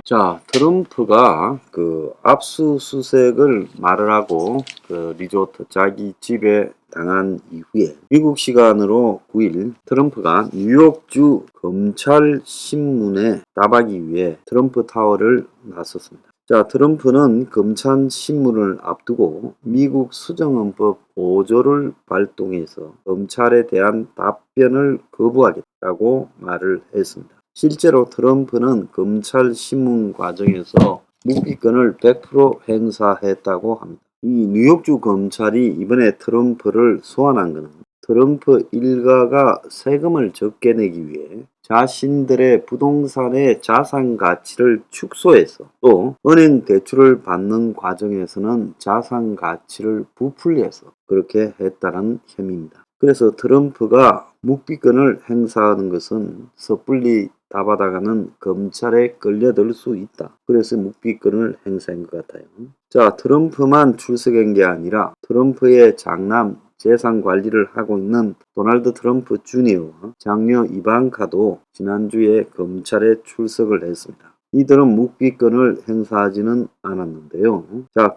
자, 트럼프가 압수수색을 말을 하고 리조트 자기 집에 당한 이후에 미국 시간으로 9일 트럼프가 뉴욕주 검찰 신문에 답하기 위해 트럼프 타워를 나섰습니다. 자, 트럼프는 검찰 신문을 앞두고 미국 수정헌법 5조를 발동해서 검찰에 대한 답변을 거부하겠다고 말을 했습니다. 실제로 트럼프는 검찰 신문 과정에서 묵비권을 100% 행사했다고 합니다. 이 뉴욕주 검찰이 이번에 트럼프를 소환한 것은 트럼프 일가가 세금을 적게 내기 위해 자신들의 부동산의 자산 가치를 축소해서 또 은행 대출을 받는 과정에서는 자산 가치를 부풀려서 그렇게 했다는 혐의입니다. 그래서 트럼프가 묵비권을 행사하는 것은 섣불리 답하다가는 검찰에 끌려들 수 있다. 그래서 묵비권을 행사한 것 같아요. 자, 트럼프만 출석한 게 아니라 트럼프의 장남 재산 관리를 하고 있는 도널드 트럼프 주니어와 장녀 이방카도 지난주에 검찰에 출석을 했습니다. 이들은 묵비권을 행사하지는 않았는데요. 자,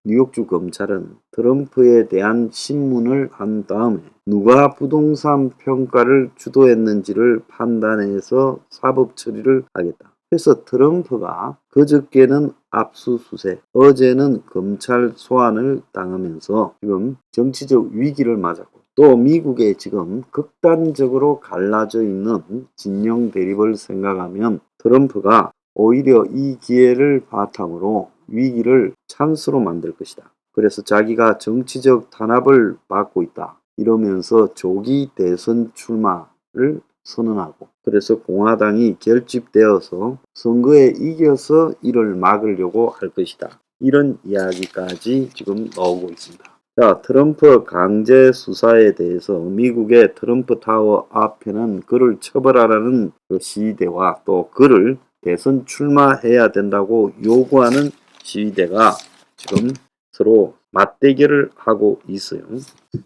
뉴욕주 검찰은 트럼프에 대한 신문을 한 다음에 누가 부동산 평가를 주도했는지를 판단해서 사법 처리를 하겠다. 그래서 트럼프가 그저께는 압수수색, 어제는 검찰 소환을 당하면서 지금 정치적 위기를 맞았고 또 미국에 지금 극단적으로 갈라져 있는 진영 대립을 생각하면 트럼프가 오히려 이 기회를 바탕으로 위기를 찬스로 만들 것이다. 그래서 자기가 정치적 탄압을 받고 있다. 이러면서 조기 대선 출마를 선언하고 그래서 공화당이 결집되어서 선거에 이겨서 이를 막으려고 할 것이다. 이런 이야기까지 지금 나오고 있습니다. 자, 트럼프 강제 수사에 대해서 미국의 트럼프 타워 앞에는 그를 처벌하라는 시위대와 또 그를 대선 출마해야 된다고 요구하는 시위대가 지금 서로 맞대결을 하고 있어요.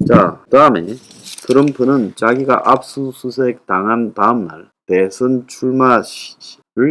자, 그 다음에 트럼프는 자기가 압수수색 당한 다음날 대선 출마를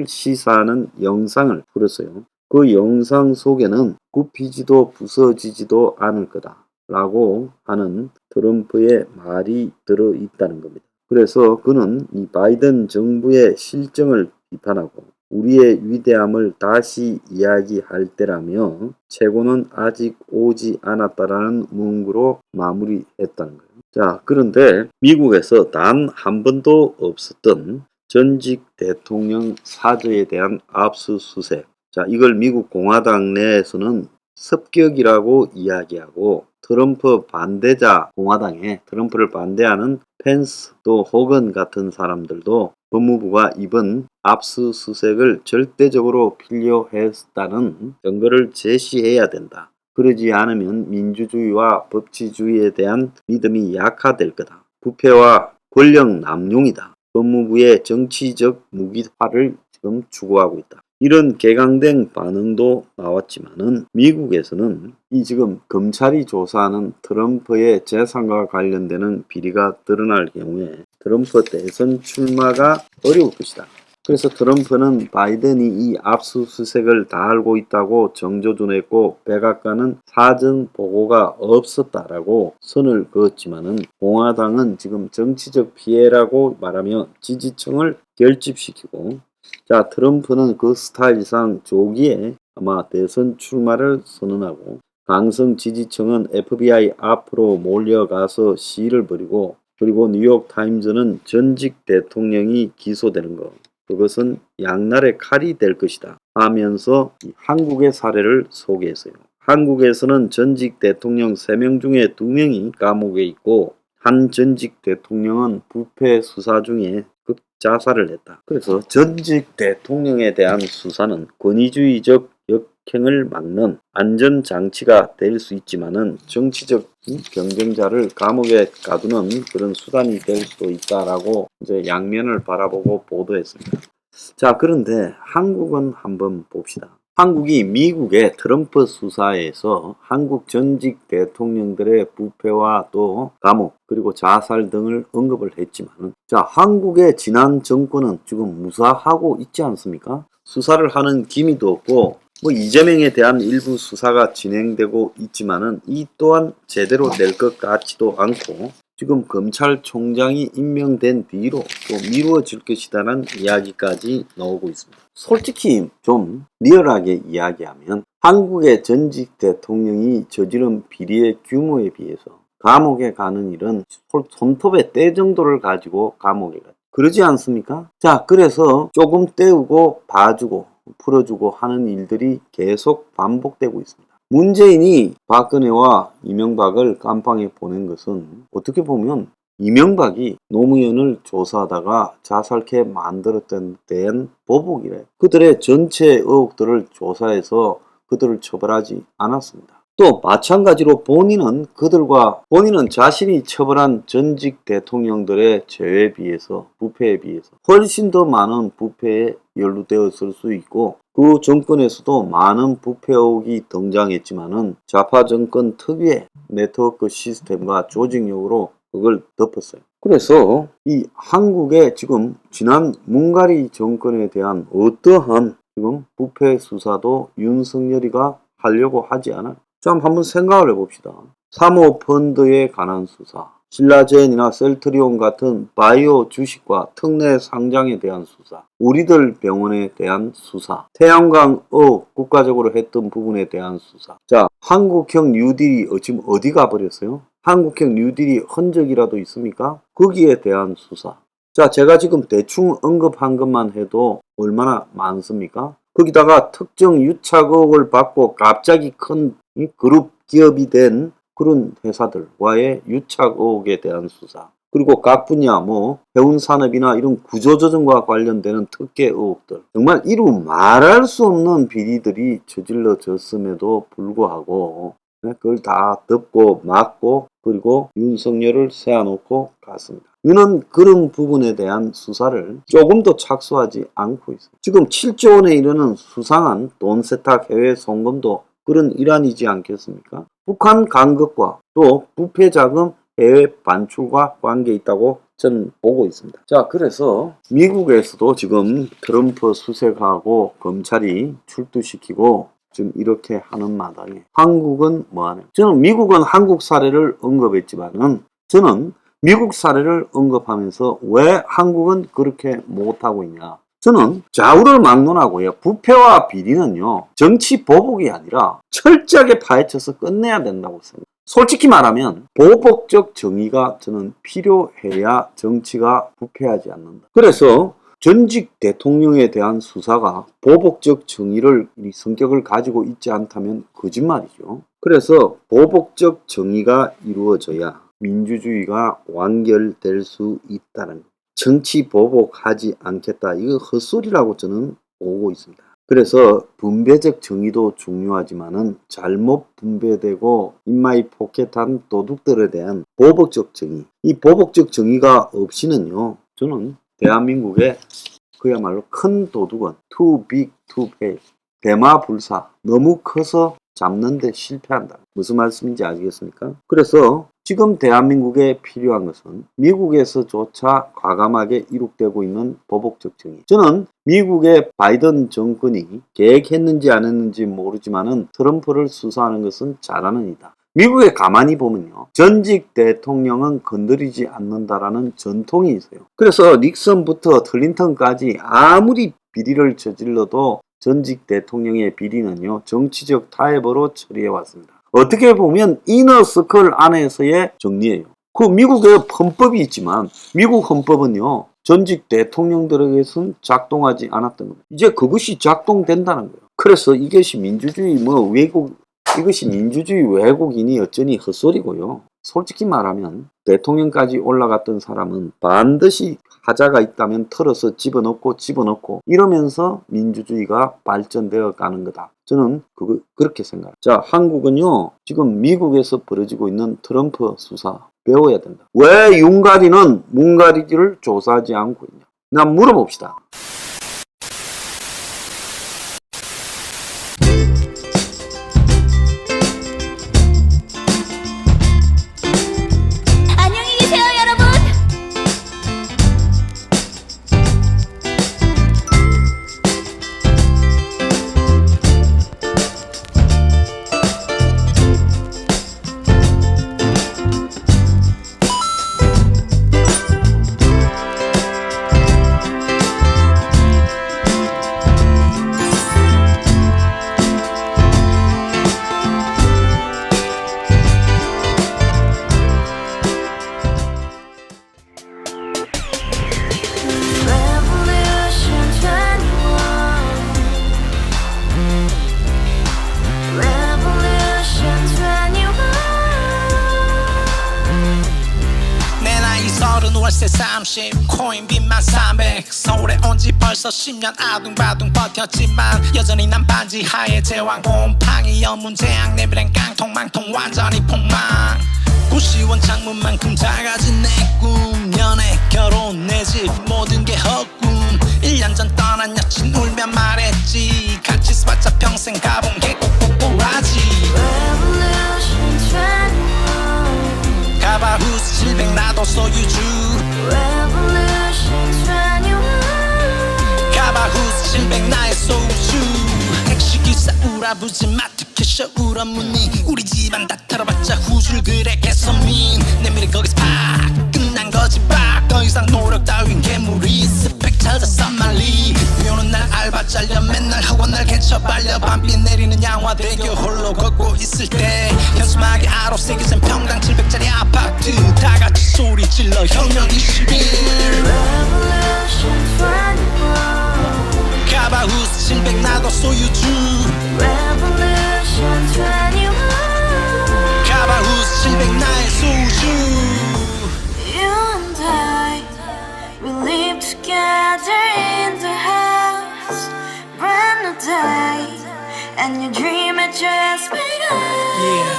시사하는 영상을 풀었어요. 그 영상 속에는 굽히지도 부서지지도 않을 거다 라고 하는 트럼프의 말이 들어있다는 겁니다. 그래서 그는 이 바이든 정부의 실정을 비판하고 우리의 위대함을 다시 이야기할 때라며 최고는 아직 오지 않았다라는 문구로 마무리했다는 거예요. 자, 그런데 미국에서 단 한 번도 없었던 전직 대통령 사저에 대한 압수수색. 자, 이걸 미국 공화당 내에서는 습격이라고 이야기하고 트럼프 반대자 공화당에 트럼프를 반대하는 펜스 또 호건 같은 사람들도 법무부가 이번 압수수색을 절대적으로 필요했다는 증거를 제시해야 된다. 그러지 않으면 민주주의와 법치주의에 대한 믿음이 약화될 거다. 부패와 권력 남용이다. 법무부의 정치적 무기화를 지금 추구하고 있다. 이런 개강된 반응도 나왔지만은 미국에서는 이 지금 검찰이 조사하는 트럼프의 재산과 관련되는 비리가 드러날 경우에 트럼프 대선 출마가 어려울 것이다. 그래서 트럼프는 바이든이 이 압수수색을 다 알고 있다고 정조준했고 백악관은 사전 보고가 없었다라고 선을 그었지만은 공화당은 지금 정치적 피해라고 말하며 지지층을 결집시키고 자, 트럼프는 그 스타일상 조기에 아마 대선 출마를 선언하고 강성 지지층은 FBI 앞으로 몰려가서 시위를 벌이고 그리고 뉴욕타임즈는 전직 대통령이 기소되는 것 그것은 양날의 칼이 될 것이다 하면서 한국의 사례를 소개했어요. 한국에서는 전직 대통령 3명 중에 2명이 감옥에 있고 한 전직 대통령은 부패 수사 중에 자살을 했다. 그래서 전직 대통령에 대한 수사는 권위주의적 역행을 막는 안전장치가 될 수 있지만은 정치적 경쟁자를 감옥에 가두는 그런 수단이 될 수도 있다라고 이제 양면을 바라보고 보도했습니다. 자, 그런데 한국은 한번 봅시다. 한국이 미국의 트럼프 수사에서 한국 전직 대통령들의 부패와 또 감옥 그리고 자살 등을 언급을 했지만 자, 한국의 지난 정권은 지금 무사하고 있지 않습니까? 수사를 하는 기미도 없고 뭐 이재명에 대한 일부 수사가 진행되고 있지만은 이 또한 제대로 될 것 같지도 않고 지금 검찰총장이 임명된 뒤로 또 미루어질 것이다라는 이야기까지 나오고 있습니다. 솔직히 좀 리얼하게 이야기하면 한국의 전직 대통령이 저지른 비리의 규모에 비해서 감옥에 가는 일은 손톱의 때 정도를 가지고 감옥에 가요. 그러지 않습니까? 자, 그래서 조금 때우고 봐주고 풀어주고 하는 일들이 계속 반복되고 있습니다. 문재인이 박근혜와 이명박을 감방에 보낸 것은 어떻게 보면 이명박이 노무현을 조사하다가 자살케 만들었던 데엔 보복이래. 그들의 전체 의혹들을 조사해서 그들을 처벌하지 않았습니다. 또 마찬가지로 본인은 자신이 처벌한 전직 대통령들의 죄에 비해서 부패에 비해서 훨씬 더 많은 부패에 연루되었을 수 있고 그 정권에서도 많은 부패 의혹이 등장했지만은 좌파 정권 특유의 네트워크 시스템과 조직력으로 그걸 덮었어요. 그래서 이 한국의 지금 지난 문가리 정권에 대한 어떠한 지금 부패 수사도 윤석열이가 하려고 하지 않아요. 좀 한번 생각을 해봅시다. 사모펀드에 관한 수사, 신라젠이나 셀트리온 같은 바이오 주식과 특례 상장에 대한 수사, 우리들 병원에 대한 수사, 태양광 국가적으로 했던 부분에 대한 수사. 자, 한국형 뉴딜이 지금 어디 가버렸어요? 한국형 뉴딜이 흔적이라도 있습니까? 거기에 대한 수사. 자, 제가 지금 대충 언급한 것만 해도 얼마나 많습니까? 거기다가 특정 유착 의혹을 받고 갑자기 큰 그룹 기업이 된 그런 회사들과의 유착 의혹에 대한 수사, 그리고 각 분야 해운산업이나 이런 구조조정과 관련되는 특혜 의혹들, 정말 이루 말할 수 없는 비리들이 저질러졌음에도 불구하고 그걸 다 덮고 막고 그리고 윤석열을 세워놓고 갔습니다. 이는 그런 부분에 대한 수사를 조금도 착수하지 않고 있습니다. 지금 7조 원에 이르는 수상한 돈 세탁 해외 송금도 그런 일환이지 않겠습니까? 북한 간것과 또 부패 자금 해외 반출과 관계 있다고 저는 보고 있습니다. 자, 그래서 미국에서도 지금 트럼프 수색하고 검찰이 출두시키고 지금 이렇게 하는 마당에 한국은 뭐하냐? 저는 미국은 한국 사례를 언급했지만은 저는 미국 사례를 언급하면서 왜 한국은 그렇게 못하고 있냐? 저는 좌우를 막론하고요. 부패와 비리는요. 정치 보복이 아니라 철저하게 파헤쳐서 끝내야 된다고 생각합니다. 솔직히 말하면 보복적 정의가 저는 필요해야 정치가 부패하지 않는다. 그래서 전직 대통령에 대한 수사가 보복적 정의를 성격을 가지고 있지 않다면 거짓말이죠. 그래서 보복적 정의가 이루어져야 민주주의가 완결될 수 있다는 것. 정치 보복하지 않겠다. 이거 헛소리라고 저는 보고 있습니다. 그래서 분배적 정의도 중요하지만은 잘못 분배되고 인마이 포켓한 도둑들에 대한 보복적 정의. 이 보복적 정의가 없이는요. 저는 대한민국의 그야말로 큰 도둑은 too big to fail. 대마불사. 너무 커서 잡는데 실패한다. 무슨 말씀인지 아시겠습니까? 그래서 지금 대한민국에 필요한 것은 미국에서조차 과감하게 이룩되고 있는 보복적 정의. 저는 미국의 바이든 정권이 계획했는지 안 했는지 모르지만은 트럼프를 수사하는 것은 잘하는 이다. 미국에 가만히 보면요. 전직 대통령은 건드리지 않는다라는 전통이 있어요. 그래서 닉슨부터 클린턴까지 아무리 비리를 저질러도 전직 대통령의 비리는요. 정치적 타협으로 처리해왔습니다. 어떻게 보면 이너서클 안에서의 정리예요. 그 미국의 헌법이 있지만 미국 헌법은요. 전직 대통령들에게서는 작동하지 않았던 겁니다. 이제 그것이 작동된다는 거예요. 그래서 이것이 민주주의 이것이 민주주의 왜곡이니 어쩌니 헛소리고요. 솔직히 말하면 대통령까지 올라갔던 사람은 반드시 하자가 있다면 털어서 집어넣고 이러면서 민주주의가 발전되어 가는 거다. 저는 그렇게 생각해요. 자, 한국은요. 지금 미국에서 벌어지고 있는 트럼프 수사 배워야 된다. 왜 윤가리는 문가리를 조사하지 않고 있냐. 난 물어봅시다. 월세 30 코인빚만 300 서울에 온 지 벌써 10년 아둥바둥 버텼지만 여전히 난 반지 하에 제왕 곰팡이 연문제약 내 미래는 깡통망통 완전히 폭망 고시원 창문만큼 작아진 내 꿈 연애 결혼 내 집 모든 게 헛꿈 1년 전 떠난 여친 울며 말했지 같이 써봤자 평생 가본 게 꼭꼭꼬라지 Revolution 21 가바후스 700 나도 소유주 Revolution 21 가바후스 700 나의 소주 택시기사 우라부지 마트 캐셔 울어무니 우리 집안 다 털어봤자 후줄 그래 개선민 내 미래 거기서 팍 끝난 거지 팍더 이상 노력 따윈 괴물이 스펙 찾아서 말리 비오는 날 알바 잘려 맨날 학원 날 개쳐 발려 밤비 내리는 양화대교 홀로 걷고 있을 때 현수막에 아로 새겨진 평당 700짜리 아파트 다같이 소리 질러 혁명 21 Revolution 21 가바후스 700 나도 소유주 Revolution 21 가바후스 700 나의 소주 You and I, we live together in the house Brand new day, and your dream had just begun Yeah.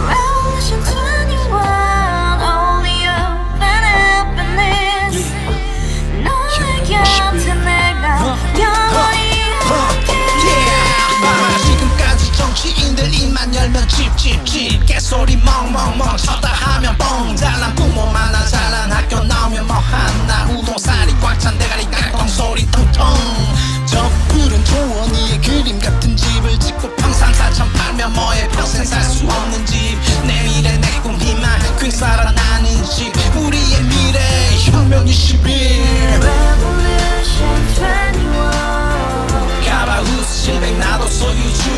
Revolution 21, only open happiness 너의 곁에 내가 영원히 Yeah. 지금까지 정치인들 입만 열면 찝찝찝 개소리 멍멍멍 쳤다 하면 뻥 잘난 부모 만나 잘난 학교 나오면 뭐 하나 우동살이 꽉 찬 대가리 깡통 소리 텅텅 저 푸른 초원 위에 그림 같은 집을 짓고 평상사천 팔면 뭐해 평생 살 수 없는 집 내 미래 내 꿈 희망 quick 살아나는 집 우리의 미래 혁명 21 Revolution 21 가바후스 700 나도 소유주